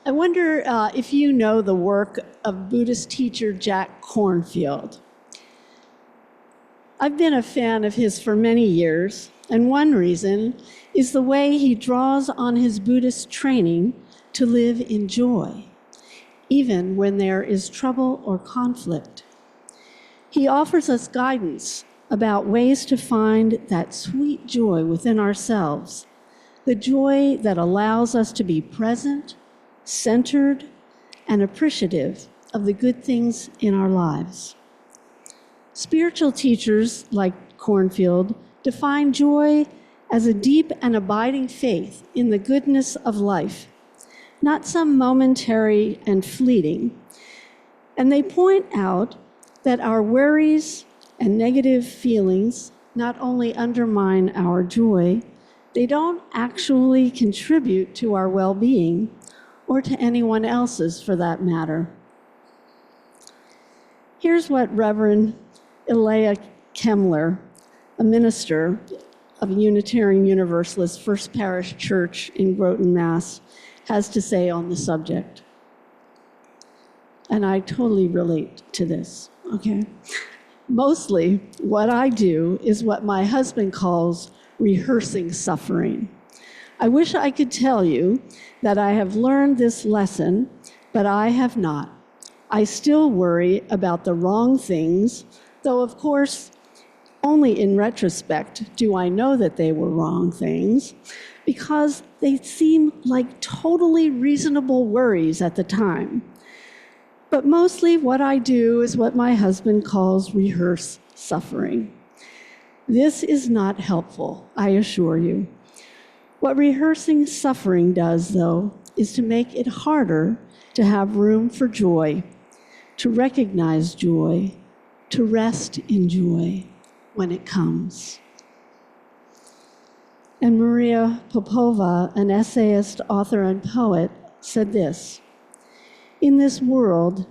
I wonder if you know the work of Buddhist teacher Jack Kornfield. I've been a fan of his for many years, and one reason is the way he draws on his Buddhist training to live in joy, even when there is trouble or conflict. He offers us guidance about ways to find that sweet joy within ourselves, the joy that allows us to be present, centered, and appreciative of the good things in our lives. Spiritual teachers like Kornfield define joy as a deep and abiding faith in the goodness of life, not some momentary and fleeting. And they point out that our worries and negative feelings not only undermine our joy, they don't actually contribute to our well-being, or to anyone else's for that matter. Here's what Reverend Elia Kemmler, a minister of Unitarian Universalist First Parish Church in Groton, Mass., has to say on the subject. And I totally relate to this, okay? Mostly, what I do is what my husband calls rehearsing suffering. I wish I could tell you that I have learned this lesson, but I have not. I still worry about the wrong things, though of course, only in retrospect do I know that they were wrong things, because they seem like totally reasonable worries at the time. But mostly what I do is what my husband calls rehearse suffering. This is not helpful, I assure you. What rehearsing suffering does, though, is to make it harder to have room for joy, to recognize joy, to rest in joy when it comes. And Maria Popova, an essayist, author, and poet, said this: "In this world,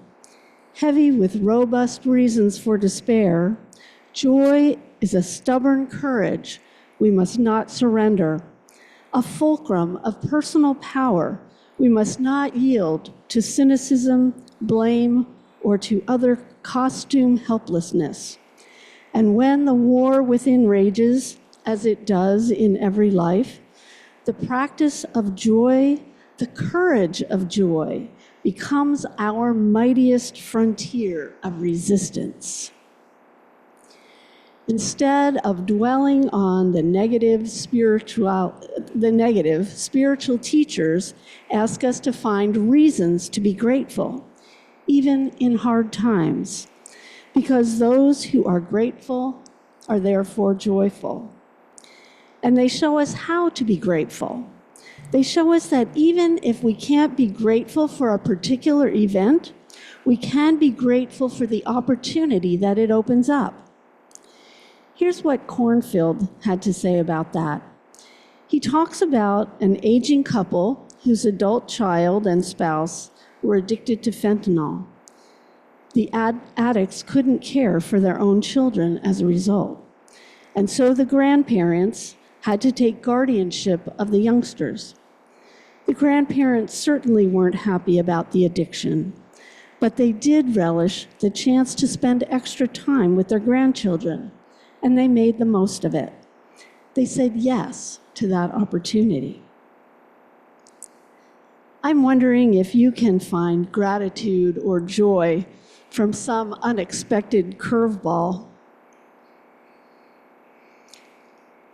heavy with robust reasons for despair, joy is a stubborn courage we must not surrender, a fulcrum of personal power we must not yield to cynicism, blame, or to other costume helplessness. And when the war within rages, as it does in every life, the practice of joy, the courage of joy, becomes our mightiest frontier of resistance." Instead of dwelling on the negative, spiritual teachers ask us to find reasons to be grateful, even in hard times, because those who are grateful are therefore joyful. And they show us how to be grateful. They show us that even if we can't be grateful for a particular event, we can be grateful for the opportunity that it opens up. Here's what Kornfield had to say about that. He talks about an aging couple whose adult child and spouse were addicted to fentanyl. The addicts couldn't care for their own children as a result. And so the grandparents had to take guardianship of the youngsters. The grandparents certainly weren't happy about the addiction, but they did relish the chance to spend extra time with their grandchildren, and they made the most of it. They said yes to that opportunity. I'm wondering if you can find gratitude or joy from some unexpected curveball.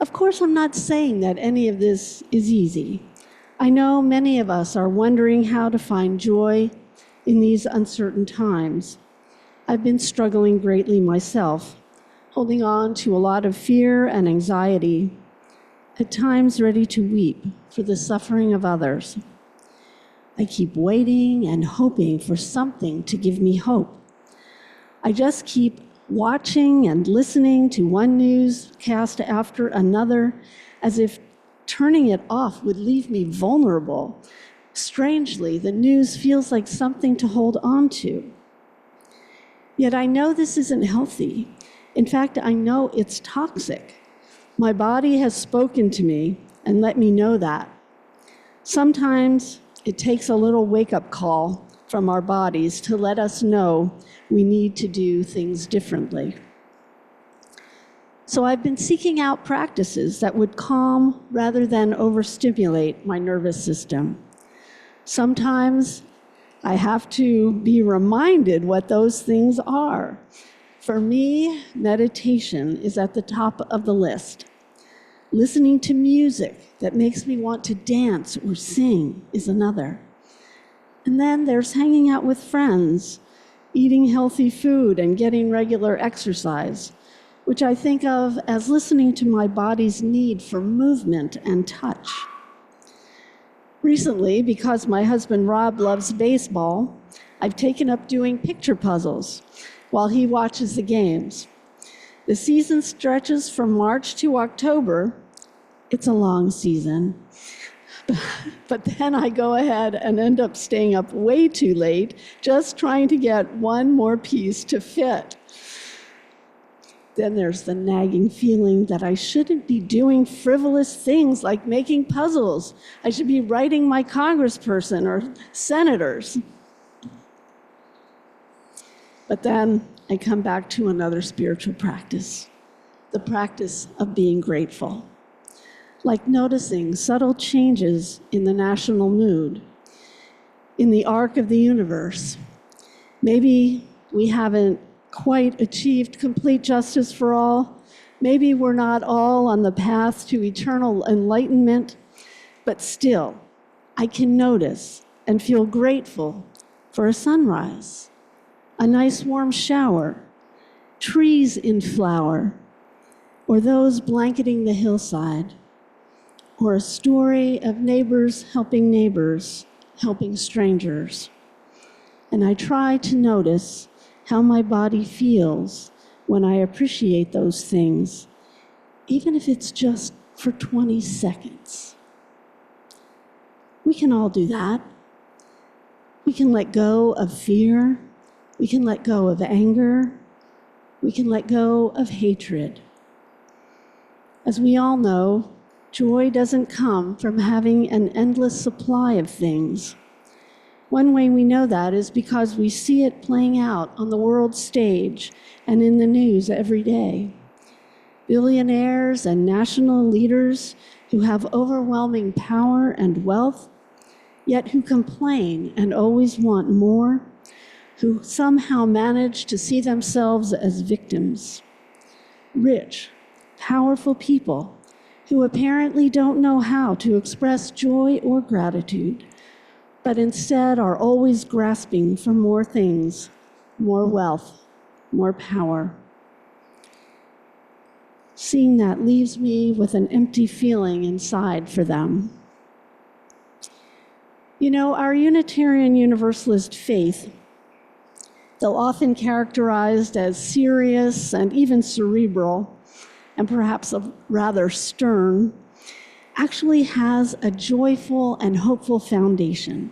Of course, I'm not saying that any of this is easy. I know many of us are wondering how to find joy in these uncertain times. I've been struggling greatly myself, holding on to a lot of fear and anxiety, at times ready to weep for the suffering of others. I keep waiting and hoping for something to give me hope. I just keep watching and listening to one newscast after another, as if turning it off would leave me vulnerable. Strangely, the news feels like something to hold on to. Yet I know this isn't healthy. In fact, I know it's toxic. My body has spoken to me and let me know that. Sometimes it takes a little wake-up call from our bodies to let us know we need to do things differently. So I've been seeking out practices that would calm rather than overstimulate my nervous system. Sometimes I have to be reminded what those things are. For me, meditation is at the top of the list. Listening to music that makes me want to dance or sing is another. And then there's hanging out with friends, eating healthy food, and getting regular exercise, which I think of as listening to my body's need for movement and touch. Recently, because my husband Rob loves baseball, I've taken up doing picture puzzles while he watches the games. The season stretches from March to October. It's a long season. But then I go ahead and end up staying up way too late, just trying to get one more piece to fit. Then there's the nagging feeling that I shouldn't be doing frivolous things like making puzzles. I should be writing my congressperson or senators. But then I come back to another spiritual practice, the practice of being grateful. Like noticing subtle changes in the national mood, in the arc of the universe. Maybe we haven't quite achieved complete justice for all. Maybe we're not all on the path to eternal enlightenment, but still, I can notice and feel grateful for a sunrise, a nice warm shower, trees in flower, or those blanketing the hillside, or a story of neighbors, helping strangers. And I try to notice how my body feels when I appreciate those things, even if it's just for 20 seconds. We can all do that. We can let go of fear. We can let go of anger. We can let go of hatred. As we all know, joy doesn't come from having an endless supply of things. One way we know that is because we see it playing out on the world stage and in the news every day. Billionaires and national leaders who have overwhelming power and wealth, yet who complain and always want more, who somehow manage to see themselves as victims. Rich, powerful people who apparently don't know how to express joy or gratitude, but instead are always grasping for more things, more wealth, more power. Seeing that leaves me with an empty feeling inside for them. You know, our Unitarian Universalist faith, though often characterized as serious and even cerebral, and perhaps rather stern, actually has a joyful and hopeful foundation.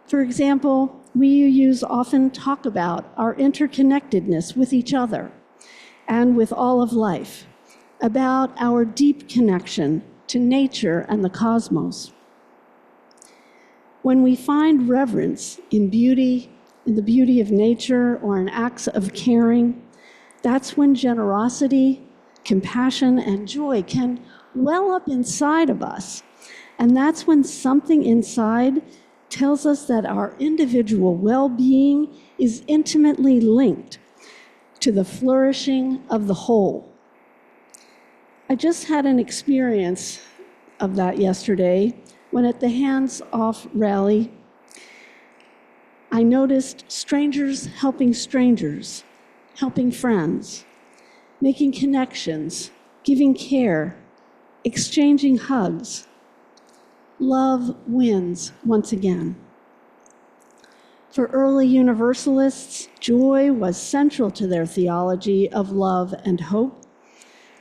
For example, we often talk about our interconnectedness with each other and with all of life, about our deep connection to nature and the cosmos. When we find reverence in beauty, in the beauty of nature or in acts of caring, that's when generosity, compassion, and joy can well up inside of us. And that's when something inside tells us that our individual well-being is intimately linked to the flourishing of the whole. I just had an experience of that yesterday when at the Hands Off rally, I noticed strangers, helping friends, making connections, giving care, exchanging hugs. Love wins once again. For early Universalists, joy was central to their theology of love and hope,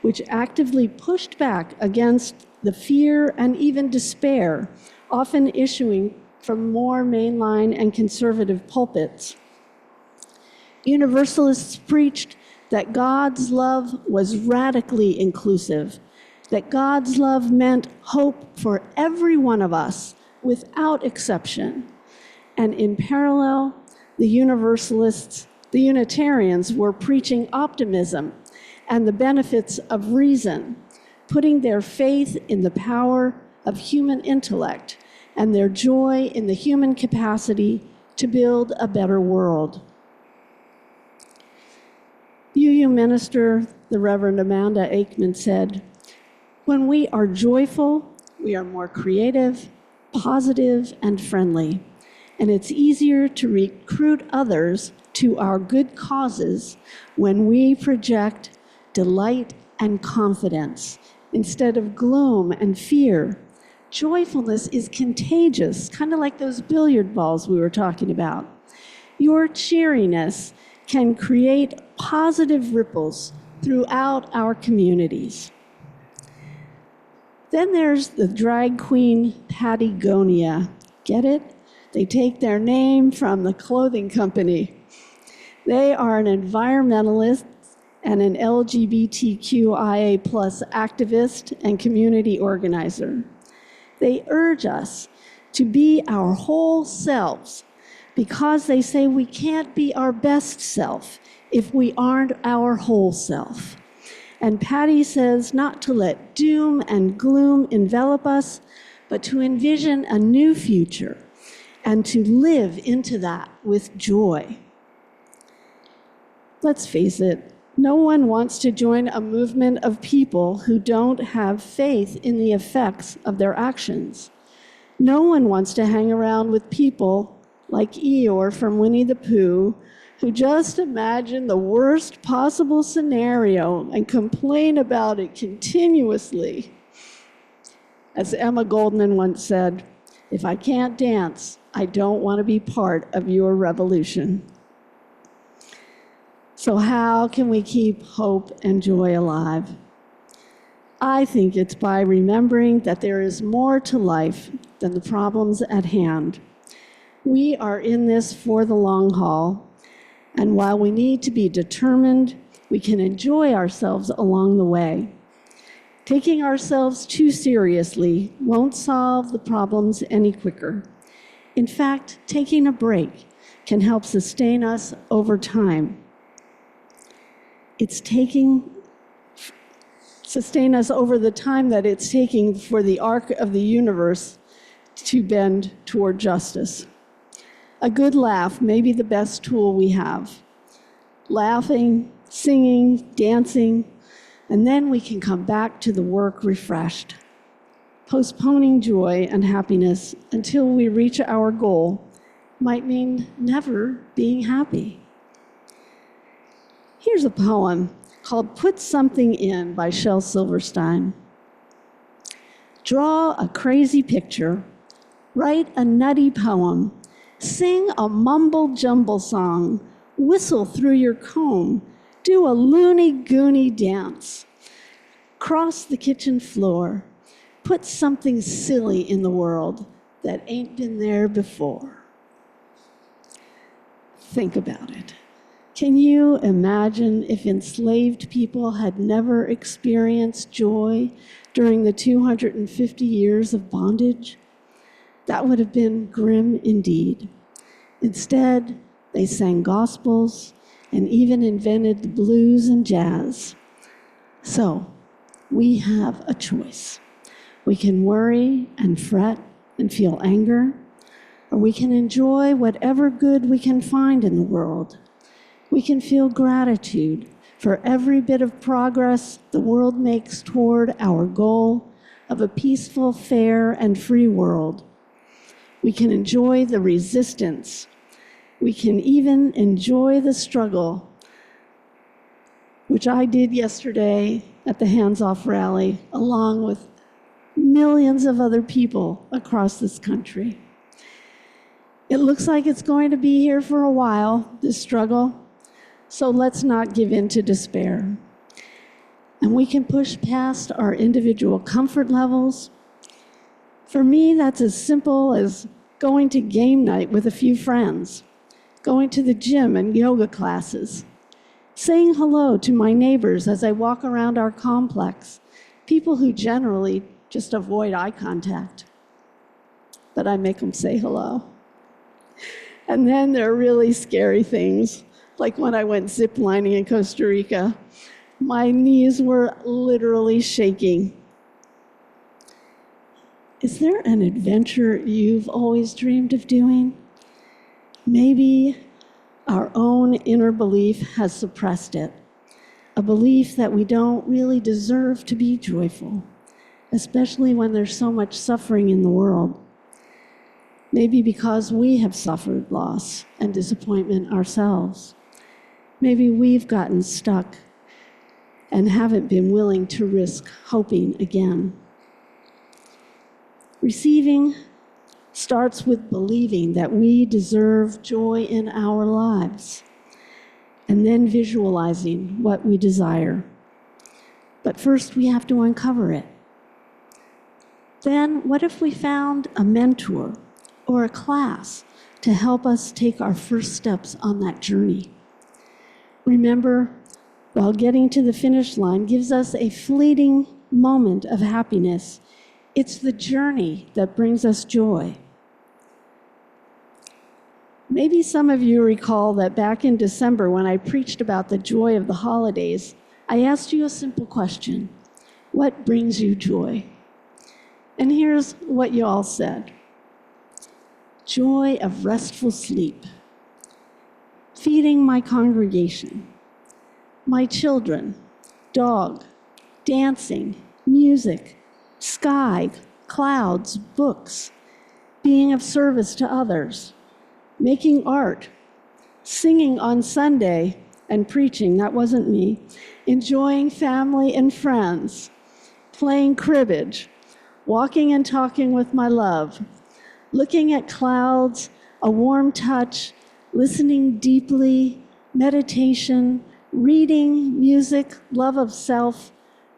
which actively pushed back against the fear and even despair, often issuing from more mainline and conservative pulpits. Universalists preached that God's love was radically inclusive, that God's love meant hope for every one of us, without exception. And in parallel, the Unitarians were preaching optimism and the benefits of reason, putting their faith in the power of human intellect and their joy in the human capacity to build a better world. UU minister, the Reverend Amanda Aikman, said, "When we are joyful, we are more creative, positive, and friendly, and it's easier to recruit others to our good causes when we project delight and confidence instead of gloom and fear. Joyfulness is contagious, kind of like those billiard balls we were talking about. Your cheeriness can create positive ripples throughout our communities." Then there's the drag queen Patagonia. Get it? They take their name from the clothing company. They are an environmentalist and an LGBTQIA+ activist and community organizer. They urge us to be our whole selves because they say we can't be our best self if we aren't our whole self. And Patty says not to let doom and gloom envelop us, but to envision a new future and to live into that with joy. Let's face it, no one wants to join a movement of people who don't have faith in the effects of their actions. No one wants to hang around with people like Eeyore from Winnie the Pooh, who just imagine the worst possible scenario and complain about it continuously. As Emma Goldman once said, "If I can't dance, I don't want to be part of your revolution." So how can we keep hope and joy alive? I think it's by remembering that there is more to life than the problems at hand. We are in this for the long haul, and while we need to be determined, we can enjoy ourselves along the way. Taking ourselves too seriously won't solve the problems any quicker. In fact, taking a break can help sustain us over time. Sustain us over the time that it's taking for the arc of the universe to bend toward justice. A good laugh may be the best tool we have. Laughing, singing, dancing, and then we can come back to the work refreshed. Postponing joy and happiness until we reach our goal might mean never being happy. Here's a poem called "Put Something In" by Shel Silverstein. Draw a crazy picture, write a nutty poem, sing a mumble-jumble song, whistle through your comb, do a loony-goony dance, cross the kitchen floor, put something silly in the world that ain't been there before. Think about it. Can you imagine if enslaved people had never experienced joy during the 250 years of bondage? That would have been grim indeed. Instead, they sang gospels and even invented the blues and jazz. So, we have a choice. We can worry and fret and feel anger, or we can enjoy whatever good we can find in the world. We can feel gratitude for every bit of progress the world makes toward our goal of a peaceful, fair, and free world. We can enjoy the resistance. We can even enjoy the struggle, which I did yesterday at the Hands Off rally, along with millions of other people across this country. It looks like it's going to be here for a while, this struggle, so let's not give in to despair. And we can push past our individual comfort levels. For me, that's as simple as going to game night with a few friends, going to the gym and yoga classes, saying hello to my neighbors as I walk around our complex, people who generally just avoid eye contact. but I make them say hello. And then there are really scary things, like when I went ziplining in Costa Rica. My knees were literally shaking. Is there an adventure you've always dreamed of doing? Maybe our own inner belief has suppressed it, a belief that we don't really deserve to be joyful, especially when there's so much suffering in the world. Maybe because we have suffered loss and disappointment ourselves. Maybe we've gotten stuck and haven't been willing to risk hoping again. Receiving starts with believing that we deserve joy in our lives, and then visualizing what we desire. But first, we have to uncover it. Then, what if we found a mentor or a class to help us take our first steps on that journey? Remember, while getting to the finish line gives us a fleeting moment of happiness, it's the journey that brings us joy. Maybe some of you recall that back in December when I preached about the joy of the holidays, I asked you a simple question: what brings you joy? And here's what you all said: joy of restful sleep, feeding my congregation, my children, dog, dancing, music, sky, clouds, books, being of service to others, making art, singing on Sunday and preaching, that wasn't me, enjoying family and friends, playing cribbage, walking and talking with my love, looking at clouds, a warm touch, listening deeply, meditation, reading, music, love of self,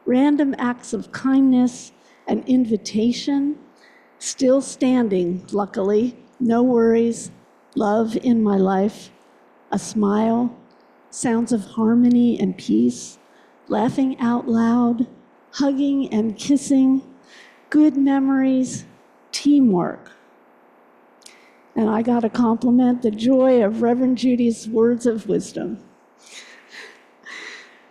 random acts of kindness, an invitation, still standing, luckily, no worries, love in my life, a smile, sounds of harmony and peace, laughing out loud, hugging and kissing, good memories, teamwork. And I got to compliment the joy of Reverend Judy's words of wisdom.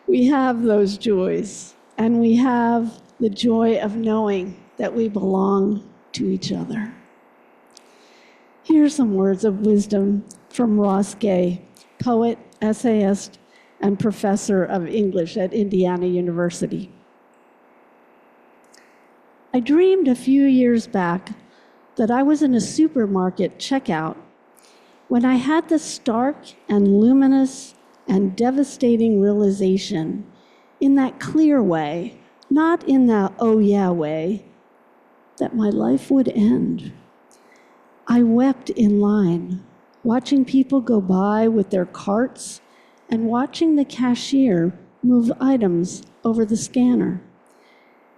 We have those joys, and we have the joy of knowing that we belong to each other. Here's some words of wisdom from Ross Gay, poet, essayist, and professor of English at Indiana University. I dreamed a few years back that I was in a supermarket checkout when I had the stark and luminous and devastating realization, in that clear way, not in that oh yeah way, that my life would end. I wept in line, watching people go by with their carts and watching the cashier move items over the scanner,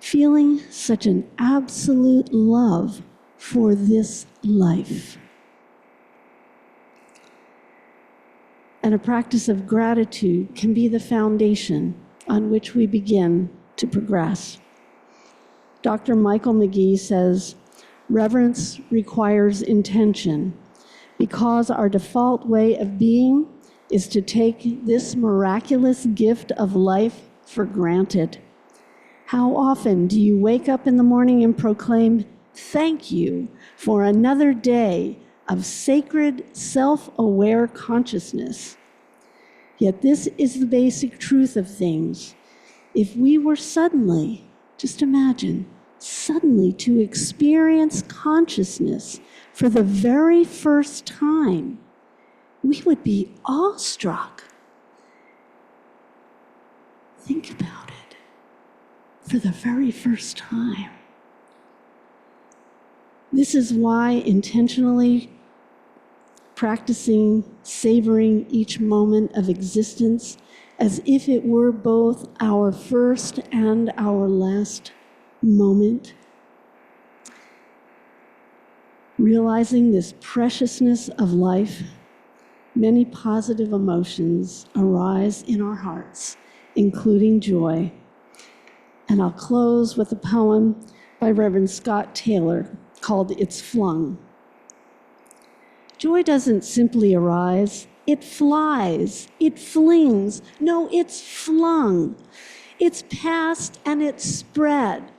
feeling such an absolute love for this life. And a practice of gratitude can be the foundation on which we begin to progress. Dr. Michael McGee says, reverence requires intention because our default way of being is to take this miraculous gift of life for granted. How often do you wake up in the morning and proclaim, "Thank you for another day of sacred, self-aware consciousness"? Yet this is the basic truth of things. If we were suddenly, just imagine, suddenly to experience consciousness for the very first time, we would be awestruck. Think about it. For the very first time. This is why intentionally practicing savoring each moment of existence as if it were both our first and our last moment. Realizing this preciousness of life, many positive emotions arise in our hearts, including joy. And I'll close with a poem by Reverend Scott Taylor called It's Flung. Joy doesn't simply arise, it flies, it flings. No, it's flung. It's passed and it's spread.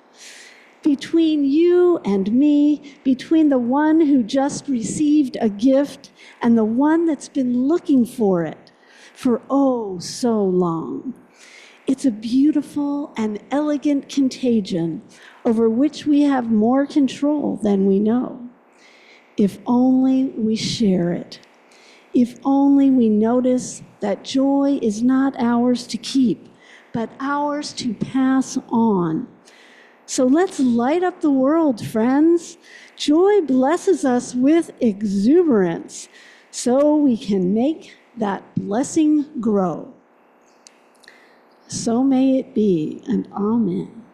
Between you and me, between the one who just received a gift and the one that's been looking for it for oh so long. It's a beautiful and elegant contagion over which we have more control than we know. If only we share it. If only we notice that joy is not ours to keep, but ours to pass on. So let's light up the world, friends. Joy blesses us with exuberance so we can make that blessing grow. So may it be, and amen.